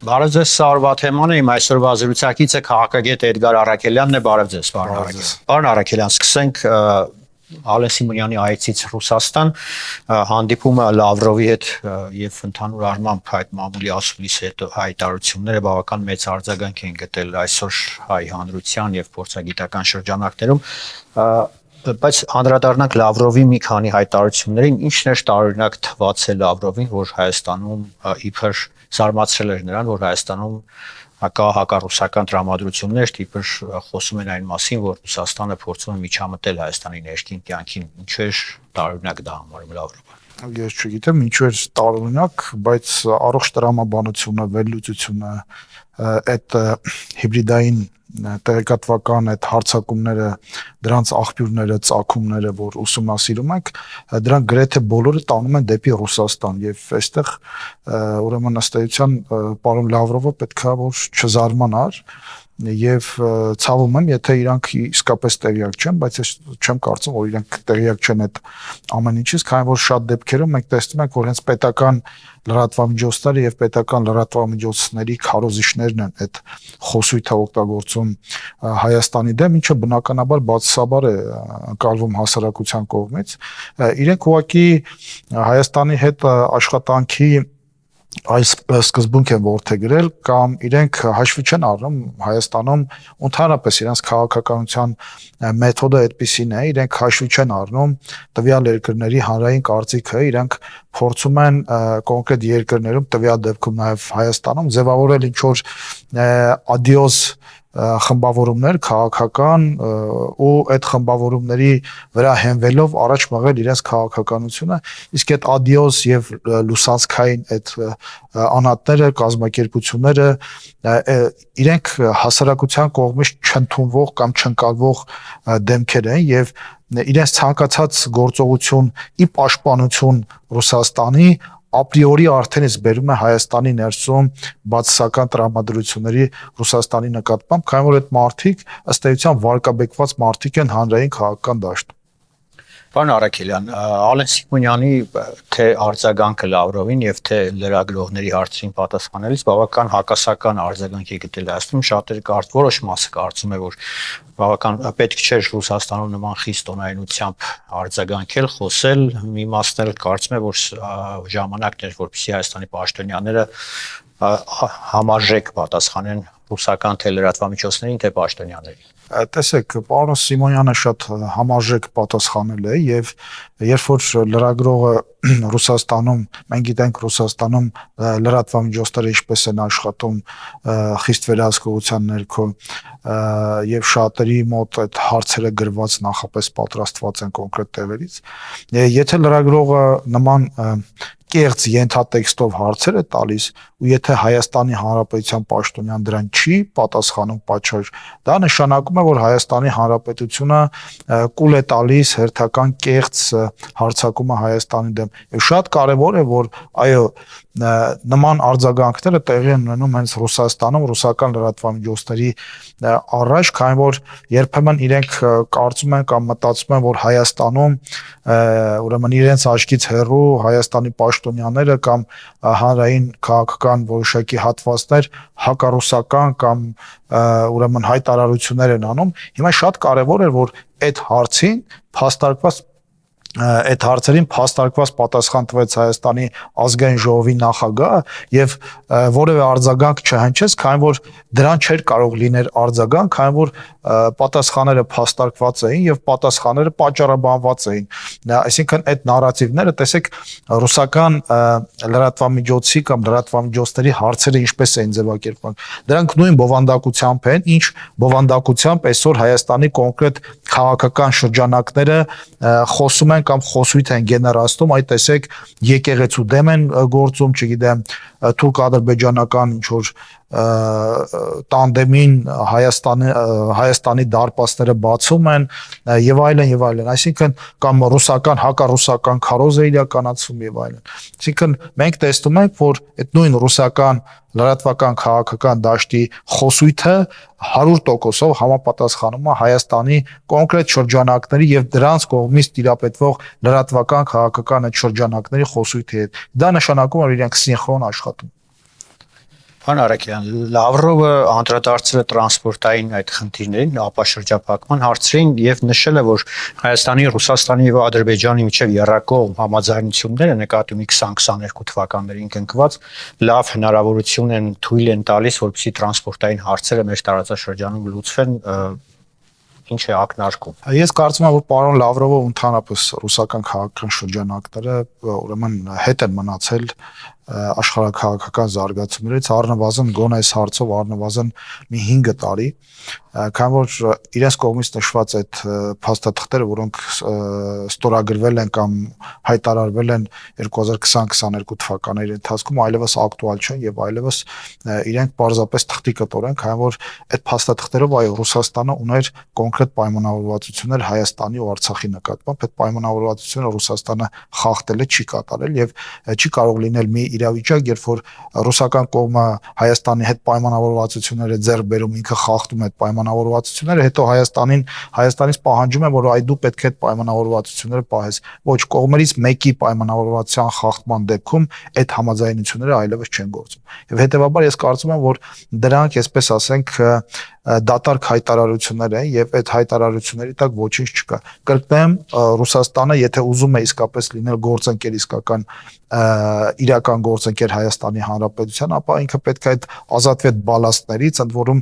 Բարև ձեզ, Սարվատ Թեմանը, իմ այսօրվա զրուցակիցը քաղաքագետ Էդգար Առաքելյանն է, բարև ձեզ, պարոն Առաքելյան։ Պարոն Առաքելյան, սկսենք Ալեն Սիմոնյանի այցից Ռուսաստան, հանդիպումը Լավրովի հետ եւ ընդհանուր առմամբ այդ մամուլի ասուլիս հետ հայտարարությունները բավական մեծ արձագանք են գտել այսօր հայ հանրության եւ փորձագիտական շրջանակներում, բայց անդրադառնանք Լավրովի մի քանի հայտարարություններին, ինչն է տարօրինակ թվաց է Լավրովին, որ Հայաստանում իբր զարմացրել էր նրան, որ Հայաստանում կա հակառուսական տրամադրություններ, իբր խոսում են այն մասին, որ Ռուսաստանը փորձում է միջամտել Հայաստանի ներքին կյանքին, ինչու է տարօրինակ դա համարում Լավրովը։ Ես չգիտեմ ինչու է տարօրինակ, բայց առողջ տրամաբանությունը, վերլուծությունը, այդ հիբրիդային տեղեկատվական այդ հարձակումները, դրանց աղբյուրները, ծագումները, որ ուսումնասիրում ենք, դրանք գրեթե բոլորը տանում են դեպի Ռուսաստան եւ այստեղ ուրեմն ըստ էության պարոն Լավրովը պետքա որ չզարմանար եւ ցավում եմ, եթե իրանք իսկապես տեղյակ չեն, բայց ես չեմ կարծում, որ իրանք տեղյակ չեն այդ ամեն ինչից, քանի որ շատ դեպքերում մենք տեսնում ենք, որ հենց պետական լրատվամիջոցները եւ պետական լրատվամիջոցների քարոզիչներն են այդ խոսույթը օգտագործում Հայաստանի դեմ, ինչը բնականաբար բացասաբար է ընկալվում հասարակության կողմից։ Իրենք ուղղակի Հայաստանի հետ աշխատանքի այս սկզբունք են որդեգրել կամ իրենք հաշվի չեն առնում Հայաստանում ընդհանրապես իրենց քաղաքականության մեթոդը այդպիսին է, իրենք հաշվի չեն առնում տվյալ երկրների հանրային կարծիքը, իրենք փորձում են կոնկրետ երկրներում, տվյալ դեպքում նաև Հայաստանում ձևավորել ինչ որ ադիոզ խմբավորումներ քաղաքական ու այդ խմբավորումների վրա հենվելով առաջ մղել իրենց քաղաքականությունը, իսկ այդ ադիոս եւ լուսանցքային այդ անհատները, կազմակերպությունները իրենք հասարակության կողմից չընդունվող կամ չընկալվող դեմքեր են եւ իրենց ցանկացած գործողություն ի պաշտպանություն Ռուսաստանի ապրիորի արդեն իսկ բերում է Հայաստանի ներսում բացասական տրամադրությունների Ռուսաստանի նկատմամբ, քանի որ այդ մարդիկ ըստ էության վարկաբեկված մարդիկ են հանրային քաղաքական դաշտում։ Պարոն Առաքելյան, Ալեն Սիմոնյանի թե արձագանքը Լավրովին եւ թե լրագրողների հարցերին պատասխանելիս բավական հակասական արձագանք է գտել Հայաստանում, շատերը որոշ մասը կարծում է, որ բավական պետք չէ Ռուսաստանում նման խիստ օնայնությամբ արձագանքել, խոսել, մի մասն էլ կարծում է, որ ժամանակն էր, որպեսզի Հայաստանի պաշտոնյաները համարժեք պատասխանեն ռուսական թե լրատվամիջոցներին, թե պաշտոնյաներին։ Տեսեք, պարոն Սիմոնյանը շատ համարժեք պատասխանել է եւ երբ որ լրագրողը Ռուսաստանում, մենք գիտենք Ռուսաստանում լրատվամիջոցները ինչպես են աշխատում խիստ վերահսկողության ներքո եւ շատերի մոտ այդ հարցերը գրված նախապես պատրաստված են կոնկրետ տեղերից, եթե լրագրողը նման կեղծ ենթատեքստով հարցեր է տալիս ու եթե Հայաստանի Հանրապետության պաշտոնյան դրան չի պատասխանում պատշաճ, դա նշանակում է, որ Հայաստանի Հանրապետությունը կուլ է տալիս հերթական կեղծ հարձակումը Հայաստանի դեմ։ Եվ շատ կարևոր է, որ այո, նման արձագանքները տեղի են ունենում հենց Ռուսաստանում, ռուսական լրատվամիջոցների առաջ, քանի որ երբեմն իրենք կարծում են կամ մտածում են, որ Հայաստանում ուրեմն իրենց աչքից հեռու Հայաստանի պաշտոնյաները կամ հանրային քաղաքական որոշակի հատվածներ հակառուսական կամ ուրեմն հայտարարություններ են անում։ Հիմա շատ կարևոր է, որ այդ հարցերին փաստարկված պատասխան տվեց Հայաստանի ազգային ժողովի նախագահը եւ որևէ արձագանք չհնչեց, քանի որ դրան չէր կարող լինել արձագանք, քանի որ պատասխանները փաստարկված էին եւ պատասխանները պատճառաբանված էին։ Այսինքն այդ նարատիվները, տեսեք, ռուսական լրատվամիջոցի կամ լրատվամիջոցների հարցերը ինչպես էին ձևակերպվում։ Դրանք նույն բովանդակությամբ են, ինչ բովանդակությամբ այսօր Հայաստանի կոնկրետ քաղաքական շրջանակները խոսում են կամ խոսույթ են գեներացնում, այդ տեսեք եկեղեցու դեմ են գործում, չգիտեմ, թուրք-ադրբեջանական ինչ որ տանդեմին Հայաստանի դարպասները բացում են եւ այլն, այսինքն կամ ռուսական հակառուսական քարոզ է իրականացում եւ այլն։ Այսինքն մենք տեսնում ենք, որ այդ նույն ռուսական լրատվական քաղաքական դաշտի խոսույթը 100%-ով համապատասխանում է Հայաստանի կոնկրետ շրջանակների եւ դրանց կողմից տիրապետվող լրատվական քաղաքական այդ շրջանակների խոսույթի հետ։ Դա նշանակում է, որ իրենք սինխրոն աշխատում։ Պարոն Արաքելյան, Լավրովը անդրադարձել է տրանսպորտային այդ խնդիրներին, ապաշրջափակման հարցերին եւ նշել է, որ Հայաստանի, Ռուսաստանի եւ Ադրբեջանի միջև եռակողմ համաձայնությունները նկատի ունի 2022 թվականներին կնքված լավ հնարավորություն են թույլ են տալիս, որպեսզի տրանսպորտային հարցերը մեր տարածաշրջանում լուծվեն, ինչ է ակնարկում։ Ես կարծում եմ, որ պարոն Լավրովը ընդհանրապես ռուսական քաղաքական շրջանակները ուրեմն հետ են մնացել աշխարհակաղակական զարգացումներից, առնվազն գոնե այս հարցով առնվազն մի 5 տարի, քանի որ իրենց կողմից նշված այդ փաստաթղթերը, որոնք ստորագրվել են կամ հայտարարվել են 2020-22 թվականների ընթացքում, այլևս ակտուալ չեն եւ այլևս իրենք պարզապես թղթի կտոր են, քանի որ այդ փաստաթղթերով այո Ռուսաստանը ուներ կոնկրետ պայմանավորվածություններ Հայաստանի ու Արցախի նկատմամբ, այդ պայմանավորվածությունը Ռուսաստանը խախտել է, չի կատարել եւ չի կարող լինել մի իրավիճակ, երբ որ ռուսական կողմը Հայաստանի հետ պայմանավորվածությունները ձեռք բերում, ինքը խախտում է այդ պայմանավորվածությունները, հետո Հայաստանից պահանջում է, որ այ դու պետք է այդ պայմանավորվածությունները պահես։ Ոչ, կողմերից մեկի պայմանավորվածության խախտման դեպքում այդ համաձայնությունները այլևս չեն գործում։ Եվ հետեւաբար ես կարծում եմ, որ դրանք, այսպես ասենք, դատարկ հայտարարություններ են եւ այդ հայտարարությունների տակ ոչինչ չկա։ Կրկնեմ, Ռուսաստանը, եթե ուզում է իսկապես լինել գործընկեր իսկական իրական գործընկեր Հայաստանի Հանրապետության, ապա ինքը պետք է այդ ազատվի այդ բալաստներից, ընդ որում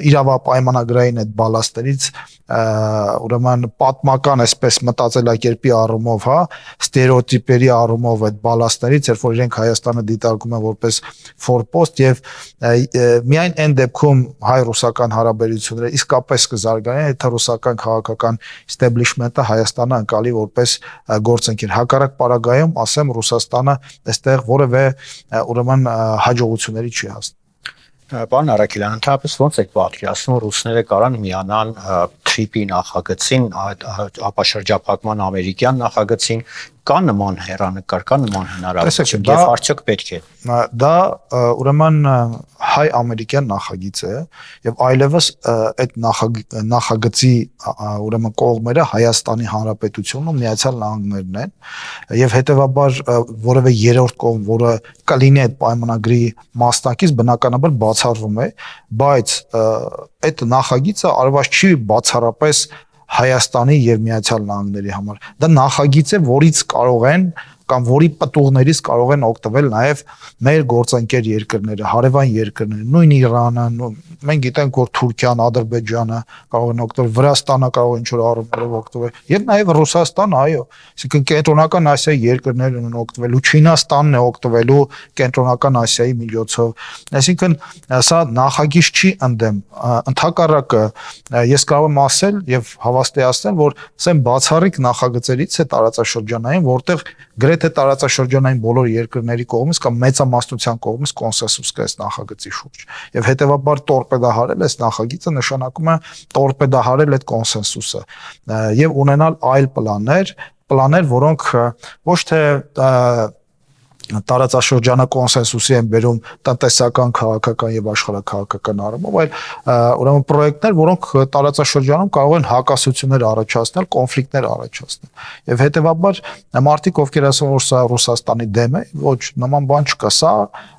իրավապայմանագրային այդ բալաստներից ուրեմն պատմական այսպես մտածելակերպի առումով, հա, ստերեոտիպերի առումով այդ բալաստներից, երբ որ իրենք Հայաստանը դիտարկում են որպես ֆորպոստ եւ միայն այն դեպքում հայ-ռուսական հարաբերությունները իսկապես կզարգանան, եթե ռուսական քաղաքական establishment-ը Հայաստանը անցալի որպես գործընկեր։ Հակառակ պարագայում, ասեմ, Ռուսաստանը այստեղ որևէ ուրեմն հաջողությունների չի հասնում։ Պարոն Արաքելյան, ընդհանրապես ո՞նց եք պատկերացնում ռուսները կարան միանան TRIP-ի նախագծին, ապաշրջափակման ամերիկյան նախագծին, կա նման հեռանկար, կա նման հնարավորություն եւ արդյոք պետք է։ Դա ուրեմն հայ-ամերիկյան նախագիծ է եւ այլևս այդ նախագծի ուրեմն կողմերը Հայաստանի Հանրապետությունն ու Միացյալ Նահանգներն են եւ հետեւաբար որևէ երրորդ կողմ, որը կլինի այդ պայմանագրի մասնակից, բնականաբար բացառվում է, բայց այդ նախագիծը արված չի բացառապես Հայաստանի եւ Միացյալ Նահանգների համար։ Դա նախագիծ է, որից կարող են կամ որի պտուղներից կարող են օգտվել նաև մեր գործընկեր երկրները, հարևան երկրները, նույն Իրանը, մենք գիտենք, որ Թուրքիան, Ադրբեջանը կարող են օգտվել, Վրաստանը կարող են ինչ-որ առումներով օգտվել, եւ նաև Ռուսաստանը, այո, այսինքն կենտրոնական Ասիայի երկրներն են օգտվելու, Չինաստանն է օգտվելու կենտրոնական Ասիայի միջոցով։ Այսինքն սա նախագիծ չի ընդդեմ, ընդհակառակը ես կարող եմ ասել եւ հավաստիացնել, որ սա բացառիկ նախագծերից է տարածաշրջանային, որտեղ գրեթե տարածաշրջանային բոլոր երկրների կողմից կամ մեծամասնության կողմից կոնսենսուս կա այս նախագծի շուրջ։ Եվ հետեւաբար տորպեդահարել այս նախագիծը նշանակում է տորպեդահարել այդ կոնսենսուսը եւ ունենալ այլ պլաններ, որոնք ոչ թե տարածաշրջանը կոնսենսուսի են բերում տնտեսական, քաղաքական եւ աշխարհակաղակական առումով, այլ ուրեմն պրոյեկտներ, որոնք տարածաշրջանում կարող են հակասություններ առաջացնել, կոնֆլիկտներ առաջացնել։ Եվ հետեւաբար մարդիկ, ովքեր ասում են, որ սա Ռուսաստանի դեմ է, ոչ, նման բան չկա, սա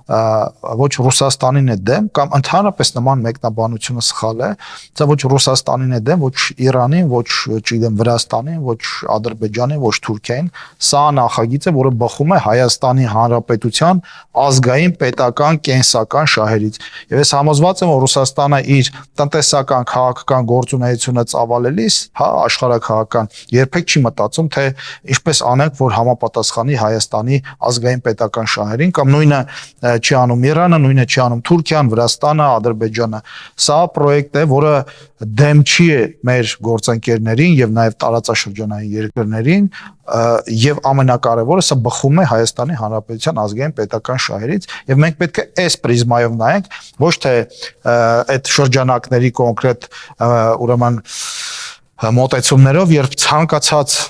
ոչ Ռուսաստանին է դեմ կամ ընդհանրապես նման մեկնաբանությունը սխալ է, սա ոչ Ռուսաստանին է դեմ, ոչ Իրանին, ոչ չգիտեմ Վրաստանին, ոչ Ադրբեջանին, ոչ Թուրքիային, սա նախագիծ է, որը բխում է Հայաստանի Հանրապետության ազգային պետական կենսական շահերից։ Եվ ես համոզված եմ, որ Ռուսաստանը իր տնտեսական քաղաքական գործունեությունը ծավալելիս, հա, աշխարհակաղակական երբեք չի մտածում, թե ինչպես անենք, որ համապատասխանի Հայաստանի ազգային պետական շահերին կամ նույնը չի անում Իրանը, նույնը չի անում Թուրքիան, Վրաստանը, Ադրբեջանը։ Սա պրոյեկտ է, որը դեմ չի մեր գործընկերներին եւ նաեւ տարածաշրջանային երկրներին եւ ամենակարևորը սա բխում է Հայաստանի Հանրապետության ազգային պետական շահերից եւ մենք պետք է այս պրիզմայով նայենք, ոչ թե այդ շրջանակների կոնկրետ ուրեմն մոտեցումներով, երբ ցանկացած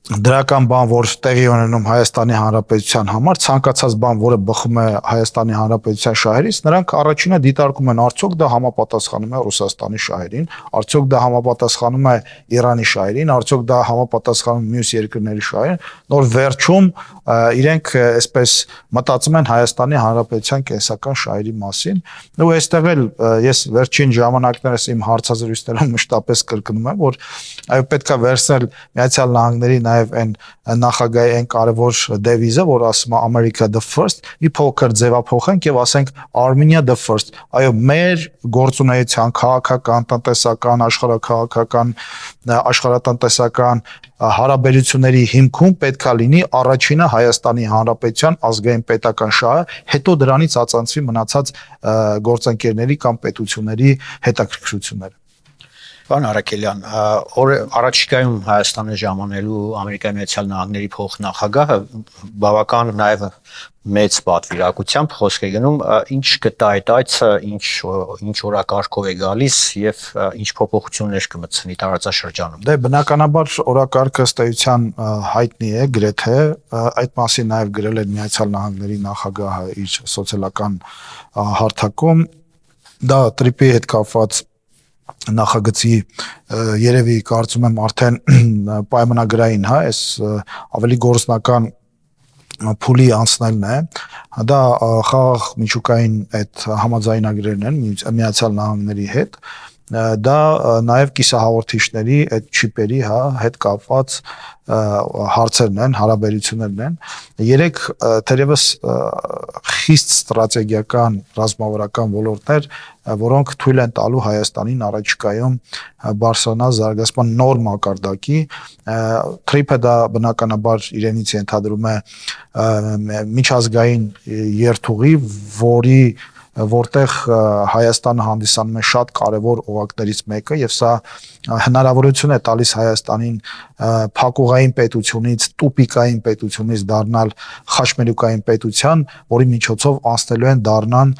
դրական բան, որ տեղի ունենում Հայաստանի Հանրապետության համար, ցանկացած բան, որը բխում է Հայաստանի Հանրապետության շահերից, նրանք առաջինը դիտարկում են արդյոք դա համապատասխանում է Ռուսաստանի շահերին, արդյոք դա համապատասխանում է Իրանի շահերին, արդյոք դա համապատասխանում է մյուս երկրների շահերին, նոր վերջում իրենք այսպես մտածում են Հայաստանի Հանրապետության կենսական շահերի մասին, ու այստեղ էլ ես վերջին ժամանակներս իմ հարցազրույցներում մշտապես կրկնում եմ, որ այո պետքա վերցնել Միացյալ Նահանգների նաև այն նախագահի այն կարևոր դեվիզը, որ ասում է America the first, մի փոքր ձևափոխենք եւ ասենք Armenia the first։ Այո, մեր գործունեության քաղաքական, տնտեսական, աշխարհաքաղաքական, աշխարհատնտեսական հարաբերությունների հիմքում պետքա լինի առաջինը Հայաստանի Հանրապետության ազգային պետական շահը, հետո դրանից ածանցվի մնացած գործընկերների կամ պետությունների հետաքրքրությունները։ Պարոն Արաքելյան, առաջիկայում Հայաստանը ժամանելու Ամերիկայի Միացյալ Նահանգների փոխնախագահը բավական նաև մեծ պատվիրակությամբ խոսք է գնում, ինչ կտա այդ այցը, ինչ օրակարգով է գալիս եւ ինչ փոփոխություններ կմտցնի տարածաշրջանում։ Դե բնականաբար օրակարգը ըստ էության հայտնի է գրեթե, այդ մասին նաև գրել է Միացյալ Նահանգների նախագահը իր սոցիալական հարթակում, դա տրիպի հետ կապված նախագծի երևի կարծում եմ արդեն պայմանագրային, հա, այս ավելի գործնական փուլի անցնելն է, դա խաղաղ միջուկային այդ համաձայնագրերն են Միացյալ Նահանգների հետ, դա նաև կիսահաղորդիչների այդ չիպերի հետ կապված հարցերն են, հարաբերություններն են։ Երեք թերևս խիստ ստրատեգիական ռազմավարական ոլորտներ, որոնք թույլ են տալու Հայաստանին առաջիկայում բարձրանալ զարգացման նոր մակարդակի, թրիփը դա բնականաբար իրենից ենթադրում է միջազգային երթուղի, որտեղ Հայաստանը հանդիսանում է շատ կարևոր օղակներից մեկը եւ սա հնարավորություն է տալիս Հայաստանին փակուղային պետությունից, տուպիկային պետությունից դառնալ խաչմերուկային պետության, որի միջոցով անցնելու են դառնան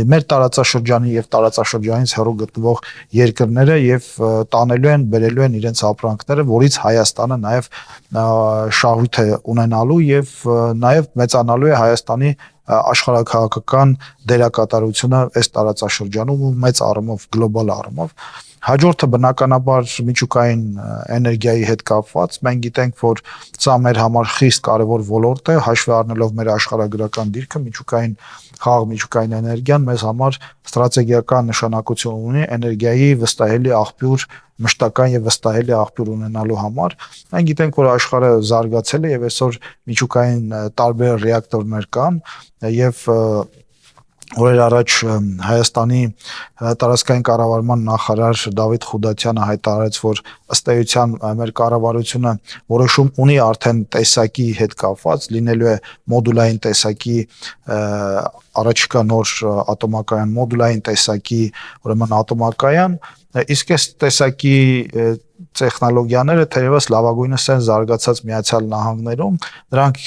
մեր տարածաշրջանի եւ տարածաշրջանից հեռու գտնվող երկրները եւ տանելու են, բերելու են իրենց ապրանքները, որից Հայաստանը նաեւ շահույթ է ունենալու եւ նաեւ մեծանալու է Հայաստանի աշխարհաքաղաքական դերակատարությունը այս տարածաշրջանում ու մեծ առումով գլոբալ առումով հաջորդը բնականաբար միջուկային էներգիայի հետ կապված մենք գիտենք որ սա մեր համար խիստ կարևոր ոլորտ է հաշվի առնելով մեր աշխարհագրական դիրքը միջուկային խաղաղ միջուկային էներգիան մեզ համար ստրատեգիական նշանակություն ունի էներգիայի վստահելի աղբյուր մշտական եւ վստահելի աղբյուր ունենալու համար մենք գիտենք որ աշխարհը զարգացել է եւ այսօր միջուկային տարբեր ռեակտորներ կան եւ օրեր առաջ Հայաստանի տարածքային կառավարման նախարար Դավիթ Խուդատյանը հայտարարեց, որ ըստ էության մեր կառավարությունը որոշում ունի արդեն տեսակի հետ կապված, լինելու է մոդուլային տեսակի առաջիկա նոր ատոմակայան, մոդուլային տեսակի, ուրեմն ատոմակայան, իսկ այս տեսակի տեխնոլոգիաները թերևս լավագույնս են զարգացած Միացյալ Նահանգներում, դրանք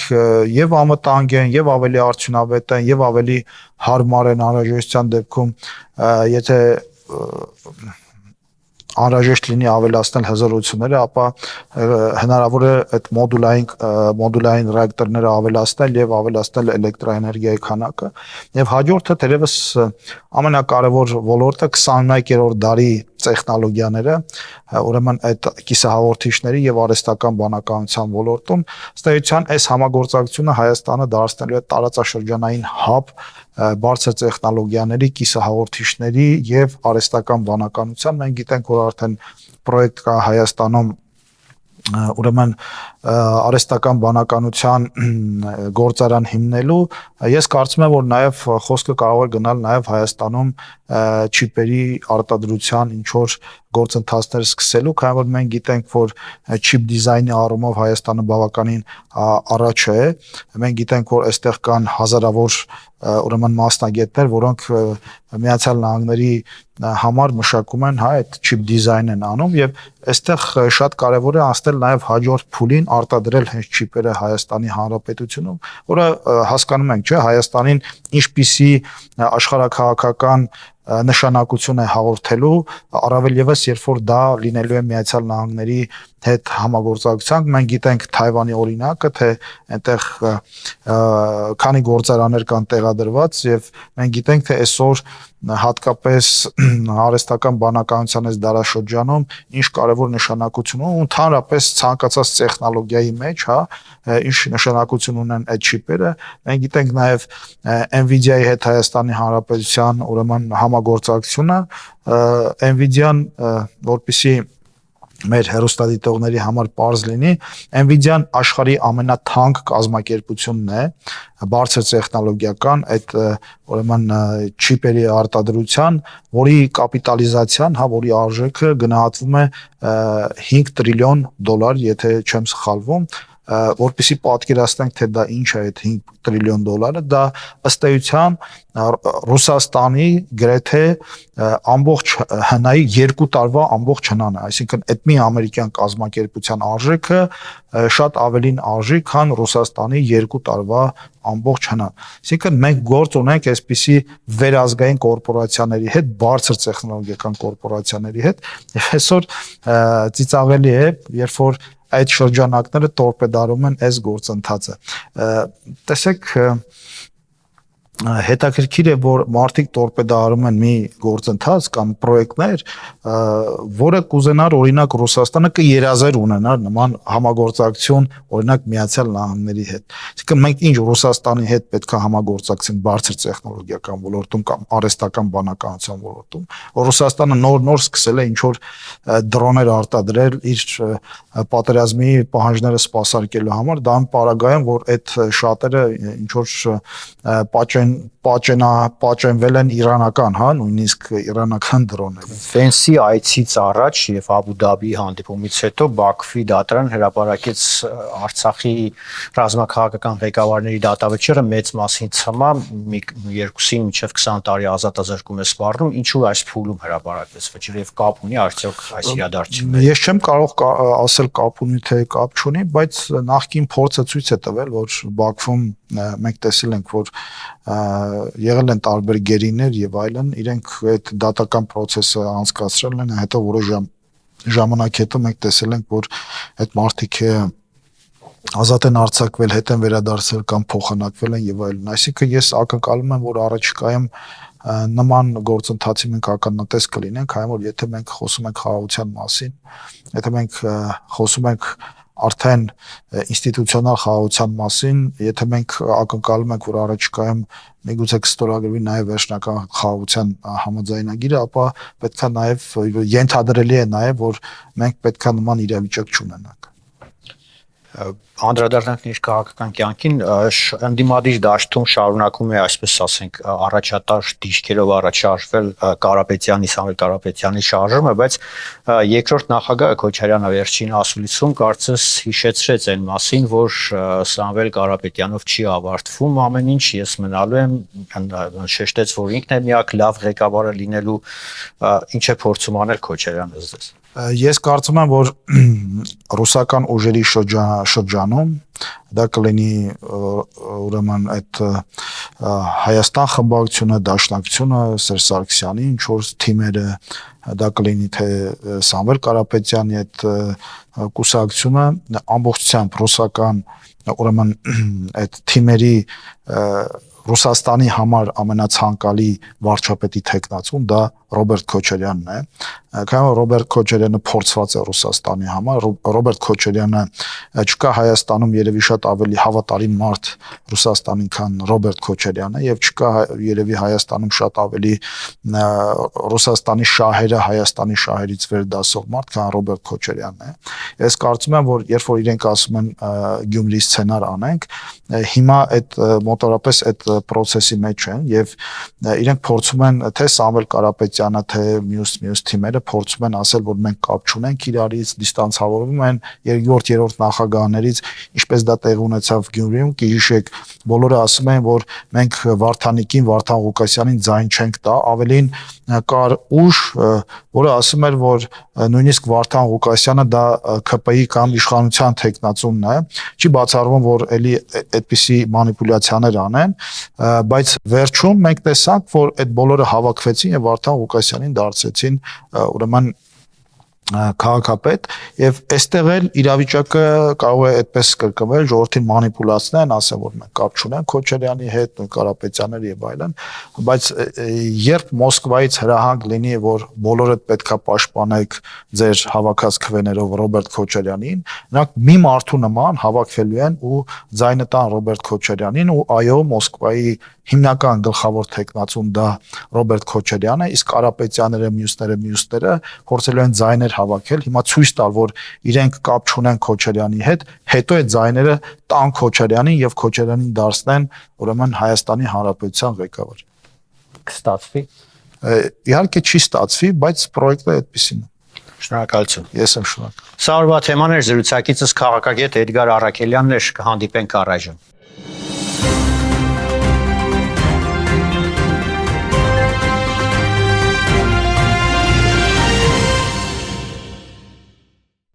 եւ ամտանգ են, եւ ավելի արդյունավետ են, եւ ավելի հարմար են անհրաժեշտության դեպքում, եթե անհրաժեշտ լինի ավելացնել հզորությունները, ապա հնարավոր է այդ մոդուլային ռեակտորները ավելացնել եւ ավելացնել էլեկտրոէներգիայի քանակը եւ հաջորդը թերևս ամենակարևոր ոլորտը 21-րդ դարի տեխնոլոգիաները, ուրեմն այդ կիսահաղորդիչների եւ արհեստական բանականության ոլորտում ըստ էության այս համագործակցությունը Հայաստանը դարձնելու է տարածաշրջանային հաբ բարձր տեխնոլոգիաների, կիսահաղորդիչների եւ արհեստական բանականության մենք գիտենք որ արդեն պրոյեկտ կա Հայաստանում ուրեմն արհեստական բանականության գործարան հիմնելու ես կարծում եմ որ նաև խոսքը կարող է գնալ նաև Հայաստանում չիպերի արտադրության ինչ որ գործընթացներ սկսելու քանի որ մենք գիտենք որ չիպ դիզայնի առումով Հայաստանը բավականին առաջ է մենք գիտենք որ այստեղ կան հազարավոր ուրեմն մասնագետներ որոնք Միացյալ Նահանգների համար մշակում են այդ չիպ դիզայնն անում եւ այստեղ շատ կարեւոր է անցնել նաեւ հաջորդ փուլին արտադրել հենց չիպերը Հայաստանի Հանրապետությունում որը հասկանում ենք չէ Հայաստանին ինչպիսի աշխարհաքաղաքական նշանակություն է հաղորդելու, առավել եւս երբ որ դա լինելու է Միացյալ Նահանգների հետ համագործակցությամբ։ Մենք գիտենք Թայվանի օրինակը, թե այնտեղ քանի գործարաններ կան տեղադրված, եւ մենք գիտենք, թե այսօր հատկապես արհեստական բանականության այս դարաշրջանում ինչ կարևոր նշանակություն ունի, ընդհանրապես ցանկացած տեխնոլոգիայի մեջ, ինչ նշանակություն ունեն այդ չիպերը։ Մենք գիտենք նաև Nvidia-ի հետ Հայաստանի Հանրապետության ուրեմն համագործակցությունը, Nvidia-ն, որպեսզի մեր հեռուստադիտողների համար պարզ լինի, Nvidia-ն աշխարհի ամենաթանկ կազմակերպությունն է, բարձր տեխնոլոգիական այդ ուրեմն չիպերի արտադրության, որի կապիտալիզացիան, որի արժեքը գնահատվում է $5 տրիլիոն, եթե չեմ սխալվում, որպեսզի պատկերացնենք, թե դա ինչ է այդ $5 տրիլիոն, դա ըստ էության Ռուսաստանի գրեթե ամբողջ հնայի 2 տարվա ամբողջ հնան է, այսինքն այդ մի ամերիկյան կազմակերպության արժեքը շատ ավելին արժի, քան Ռուսաստանի 2 տարվա ամբողջ հնան։ Այսինքն մենք գործ ունենք այսպիսի վերազգային կորպորացիաների հետ, բարձր տեխնոլոգիական կորպորացիաների հետ, եւ այսօր ծիծաղելի է, երբ որ այդ շրջանակները տորպեդարում են այս գործընթացը։ Տեսեք, հետաքրքիր է, որ մարդիկ տորպեդարում են մի գործընթաց կամ պրոյեկտներ, որը կուզենար օրինակ Ռուսաստանը կերազեր ունենար նման համագործակցություն օրինակ Միացյալ Նահանգների հետ։ Այսինքն մենք ինչ Ռուսաստանի հետ պետք է համագործակցենք բարձր տեխնոլոգիական ոլորտում կամ արհեստական բանականության ոլորտում։ Ռուսաստանը նոր սկսել է ինչ որ դրոներ արտադրել իր պատերազմի պահանջները սպասարկելու համար, դա պարագայում, որ այդ շատերը ինչ որ պատճենվել են իրանական, նույնիսկ իրանական դրոններ։ Ֆենսի այցից առաջ եւ Աբու Դաբի հանդիպումից հետո Բաքվի դատարան հրապարակեց Արցախի ռազմաքաղաքական ղեկավարների դատավճիռը մեծ մասին ցմա 2-ին մինչև 20 տարի ազատազրկում է սպառնում, ինչու այս փուլում հրապարակվեց վճիռը եւ կապ ունի արդյոք այս իրադարձությունները։ Ես չեմ կարող ասել կապ ունի թե կապ չունի, բայց նախկին փորձը ցույց է տվել, որ Բաքվում մենք տեսել ենք, որ եղել են տարբեր գերիներ եւ այլն, իրենք այդ դատական process-ը անցկացրել են, հետո որոշ ժամանակ հետո մենք տեսել ենք, որ այդ մարդիկ ազատ են արձակվել, հետ են վերադարձել կամ փոխանակվել են եւ այլն։ Այսինքն ես ակնկալում եմ, որ առաջիկայում նման գործընթացի մենք ականատես կլինենք, այն որ եթե մենք խոսում ենք խաղաղության մասին, եթե մենք խոսում ենք արդեն ինստիտուցիոնալ խաղաղության մասին, եթե մենք ակնկալում ենք, որ առաջիկայում միգուցե կստորագրվի նաև վերջնական խաղաղության համաձայնագիրը, ապա պետքա նաև ենթադրելի է նաև, որ մենք պետքա նման իրավիճակ չունենանք։ Անդրադառնանք իր քաղաքական կյանքին, ընդդիմադիր դաշտում շարունակում է, այսպես ասենք, առաջատար դիրքերով առաջարժվել Կարապետյանի, Սամվել Կարապետյանի շարժումը, բայց երկրորդ նախագահը Քոչարյանը վերջին ասուլիսում կարծես հիշեցրեց այն մասին, որ Սամվել Կարապետյանով չի ավարտվում ամեն ինչ, ես մնալու եմ, շեշտեց, որ ինքն է միակ լավ ղեկավարը լինելու, ինչ է փորձում անել Քոչարյանը ըստ։ Ես կարծում եմ, որ ռուսական ուժերի շրջանում դա կլինի ուրեմն այդ Հայաստան խմբակցությունը, Դաշնակցությունը, Սերժ Սարգսյանի ինչ որ թիմերը, դա կլինի թե Սամվել Կարապետյանի այդ կուսակցությունը ամբողջությամբ ռուսական ուրեմն այդ թիմերի Ռուսաստանի համար ամենացանկալի վարչապետի թեկնածուն դա Ռոբերտ Քոչարյանն է։ Քանի որ Ռոբերտ Քոչարյանը փորձված է Ռուսաստանի համար, Ռոբերտ Քոչարյանը չկա Հայաստանում երևի շատ ավելի հավատարիմ մարդ Ռուսաստանին, քան Ռոբերտ Քոչարյանը, եւ չկա երևի Հայաստանում շատ ավելի Ռուսաստանի շահերը Հայաստանի շահերից վեր դասող մարդ, քան Ռոբերտ Քոչարյանն է։ Ես կարծում եմ, որ երբ որ իրենք ասում են Գյումրի սցենար անենք, հիմա այդ մոտորապես այդ process-ի մեջ են եւ իրենք փորձում են թե Սամվել Կարապետյանը, թե մյուս թիմերը նախագահները փորձում են ասել, որ մենք կապ չունենք իրարից, դիստանցավորվում են երկրորդ, երրորդ նախագահներից, ինչպես դա տեղի ունեցավ Գյումրիում, կհիշեք, բոլորը ասում են, որ մենք Վարդանիկին, Վարդան Ղուկասյանին ձայն չենք տա, ավելին կար ուժ, որը ասում էր, որ նույնիսկ Վարդան Ղուկասյանը դա ՔՊ-ի կամ իշխանության թեկնածունն է, չի բացառվում, որ էլի այդպիսի մանիպուլյացիաներ անեն, բայց վերջում մենք տեսանք, որ այդ բոլորը հավաքվեցին եւ Վարդան Ղուկասյանին դարձեցին ուրեմն քաղաքապետ եւ այստեղ էլ իրավիճակը կարող է այդպես կրկնվել, ժողովրդին մանիպուլացնեն, ասեն, որ մենք կապ չունենք Քոչարյանի հետ, նույն Կարապետյանների եւ այլն, բայց երբ Մոսկվայից հրահանգ լինի, որ բոլորդ պետքա պաշտպանեք ձեր հավաքած քվեներով Ռոբերտ Քոչարյանին, նրանք մի մարդու նման հավաքվելու են ու ձայնը տան Ռոբերտ Քոչարյանին ու այո, Մոսկվայի հիմնական գլխավոր թեկնածուն դա Ռոբերտ Քոչարյանն է, իսկ Կարապետյանները, մյուսները փորձելու են ձայներ հավաքել, հիմա ցույց տալ, որ իրենք կապ չունեն Քոչարյանի հետ, հետո այդ ձայները տան Քոչարյանին եւ Քոչարյանին դարձնեն ուրեմն Հայաստանի Հանրապետության ղեկավար։ Կստացվի։ Իհարկե չի ստացվի, բայց պրոյեկտը այդպեսին է։ Շնորհակալություն։ Ես եմ շնորհակալ։ Սա օրվա թեման էր, զրուցակիցս քաղաքագետ Էդգար Առաքելյանն էր, կհանդիպենք առայժմ։